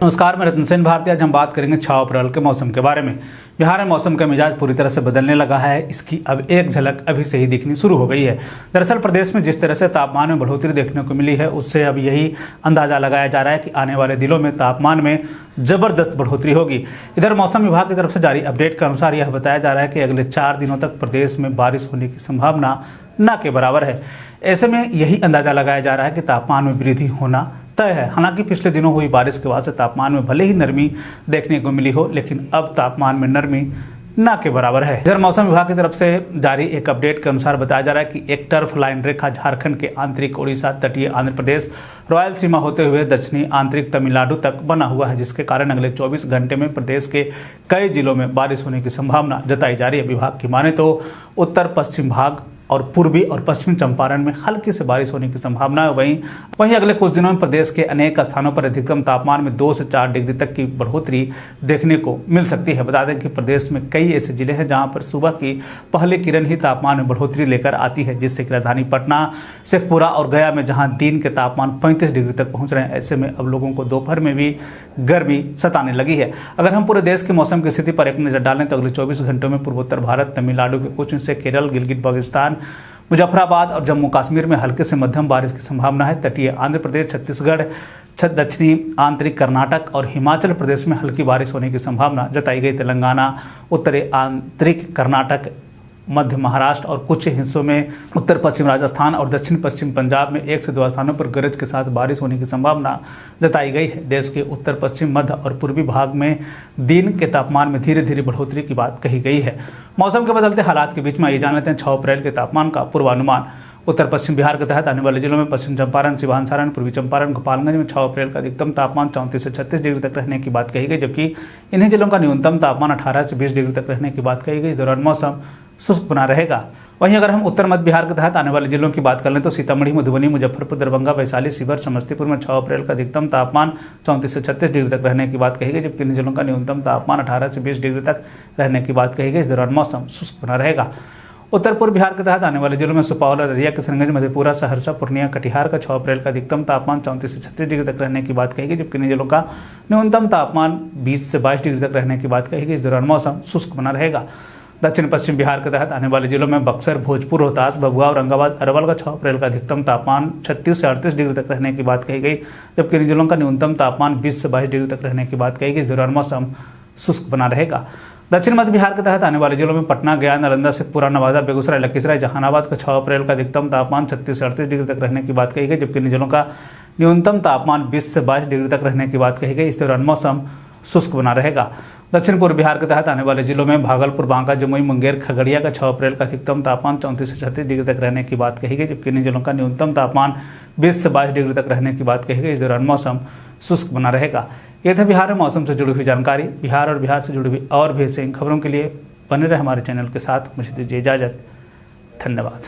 नमस्कार, मैं रतन सेन भारती। आज हम बात करेंगे 6 अप्रैल के मौसम के बारे में। बिहार में मौसम का मिजाज पूरी तरह से बदलने लगा है। इसकी अब एक झलक अभी से ही दिखनी शुरू हो गई है। दरअसल प्रदेश में जिस तरह से तापमान में बढ़ोतरी देखने को मिली है, उससे अब यही अंदाजा लगाया जा रहा है कि आने वाले दिनों में तापमान में जबरदस्त बढ़ोतरी होगी। इधर मौसम विभाग की तरफ से जारी अपडेट के अनुसार यह बताया जा रहा है कि अगले 4 दिनों तक प्रदेश में बारिश होने की संभावना न के बराबर है। ऐसे में यही अंदाजा लगाया जा रहा है कि तापमान में वृद्धि होना तय है। हालांकि पिछले दिनों हुई बारिश के बाद से तापमान में भले ही नरमी देखने को मिली हो, लेकिन अब तापमान में नरमी न के बराबर है। इधर मौसम विभाग की तरफ से जारी एक अपडेट के अनुसार बताया जा रहा है कि एक टर्फ लाइन रेखा झारखंड के आंतरिक उड़ीसा, तटीय आंध्र प्रदेश, रॉयल सीमा होते हुए दक्षिणी आंतरिक तमिलनाडु तक बना हुआ है, जिसके कारण अगले 24 घंटे में प्रदेश के कई जिलों में बारिश होने की संभावना जताई जा रही है। विभाग की माने तो उत्तर पश्चिम भाग और पूर्वी और पश्चिमी चंपारण में हल्की से बारिश होने की संभावना है। वहीं अगले कुछ दिनों में प्रदेश के अनेक स्थानों पर अधिकतम तापमान में 2 से 4 डिग्री तक की बढ़ोतरी देखने को मिल सकती है। बता दें कि प्रदेश में कई ऐसे जिले हैं जहां पर सुबह की पहली किरण ही तापमान में बढ़ोतरी लेकर आती है, जिससे कि राजधानी पटना, शेखपुरा और गया में जहां दिन के तापमान 35 डिग्री तक पहुंच रहे हैं, ऐसे में अब लोगों को दोपहर में भी गर्मी सताने लगी है। अगर हम पूरे देश के मौसम की स्थिति पर एक नजर डालें तो अगले 24 घंटों में पूर्वोत्तर भारत, तमिलनाडु के कुछ हिस्से, केरल, गिलगित बाल्टिस्तान, मुजफ्फराबाद और जम्मू कश्मीर में हल्के से मध्यम बारिश की संभावना है। तटीय आंध्र प्रदेश, छत्तीसगढ़, दक्षिणी आंतरिक कर्नाटक और हिमाचल प्रदेश में हल्की बारिश होने की संभावना जताई गई। तेलंगाना, उत्तरी आंतरिक कर्नाटक, मध्य महाराष्ट्र और कुछ हिस्सों में उत्तर पश्चिम राजस्थान और दक्षिण पश्चिम पंजाब में 1 से 2 स्थानों पर गरज के साथ बारिश होने की संभावना जताई गई है। देश के उत्तर पश्चिम, मध्य और पूर्वी भाग में दिन के तापमान में धीरे धीरे बढ़ोतरी की बात कही गई है। मौसम के बदलते हालात के बीच में ये जान लेते हैं 6 अप्रैल के तापमान का पूर्वानुमान। उत्तर पश्चिम बिहार के तहत आने वाले जिलों में पश्चिम चंपारण, सिवान, सारण, पूर्वी चंपारण, गोपालगंज में 6 अप्रैल का अधिकतम तापमान 34 से 36 डिग्री तक रहने की बात कही गई, जबकि इन्हीं जिलों का न्यूनतम तापमान 18 से 20 डिग्री तक रहने की बात कही गई। इस दौरान मौसम शुष्क बना रहेगा। वहीं अगर हम उत्तर मध्य बिहार के तहत आने वाले जिलों की बात कर लें तो सीतामढ़ी, मधुबनी, मुजफ्फरपुर, दरभंगा, वैशाली, शिवहर, समस्तीपुर में 6 अप्रैल का अधिकतम तापमान 34 से 36 डिग्री तक रहने की बात कही गई, जबकि इन जिलों का न्यूनतम तापमान 18 से 20 डिग्री तक रहने की बात कही गई। इस दौरान मौसम शुष्क बना रहेगा। उत्तर पूर्व बिहार के तहत आने वाले जिलों में सुपौल, अररिया, किशनगंज, मधेपुरा, सहरसा, पूर्णिया, कटिहार का 6 अप्रैल का अधिकतम तापमान 34 से 36 डिग्री तक रहने की बात कही गई, जबकि इन जिलों का न्यूनतम तापमान 20 से 22 डिग्री तक रहने की बात कही गई। इस दौरान मौसम शुष्क बना रहेगा। दक्षिण पश्चिम बिहार के तहत आने वाले जिलों में बक्सर, भोजपुर, रोहतास, भभुआ, औरंगाबाद, अरवल का 6 अप्रैल का अधिकतम तापमान 36 से 38 डिग्री तक रहने की बात कही गई, जबकि इन जिलों का न्यूनतम तापमान 20 से 22 डिग्री तक रहने की बात कही गई। इस दौरान मौसम शुष्क बना रहेगा। दक्षिण मध्य बिहार के तहत आने वाले जिलों में पटना, गया, नालंदा, शेखपुरा, नवादा, बेगूसराय, लखीसराय, जहानाबाद का 6 अप्रैल का अधिकतम तापमान 36 से 38 डिग्री तक रहने की बात कही गई, जबकि इन जिलों का न्यूनतम तापमान 20 से 22 डिग्री तक रहने की बात कही गई। इस दौरान मौसम शुष्क बना रहेगा। दक्षिण पूर्व बिहार के तहत आने वाले जिलों में भागलपुर, बांका, जमुई, मुंगेर, खगड़िया का 6 अप्रैल का अधिकतम तापमान 34 से 36 डिग्री तक रहने की बात कही गई, जबकि इन जिलों का न्यूनतम तापमान 20 से 22 डिग्री तक रहने की बात कही गई। इस दौरान मौसम शुष्क बना रहेगा। ये था बिहार में मौसम से जुड़ी हुई जानकारी। बिहार और बिहार से जुड़ी हुई और भी ऐसी खबरों के लिए बने रहे हमारे चैनल के साथ। मुझे दीजिए इजाजत। धन्यवाद।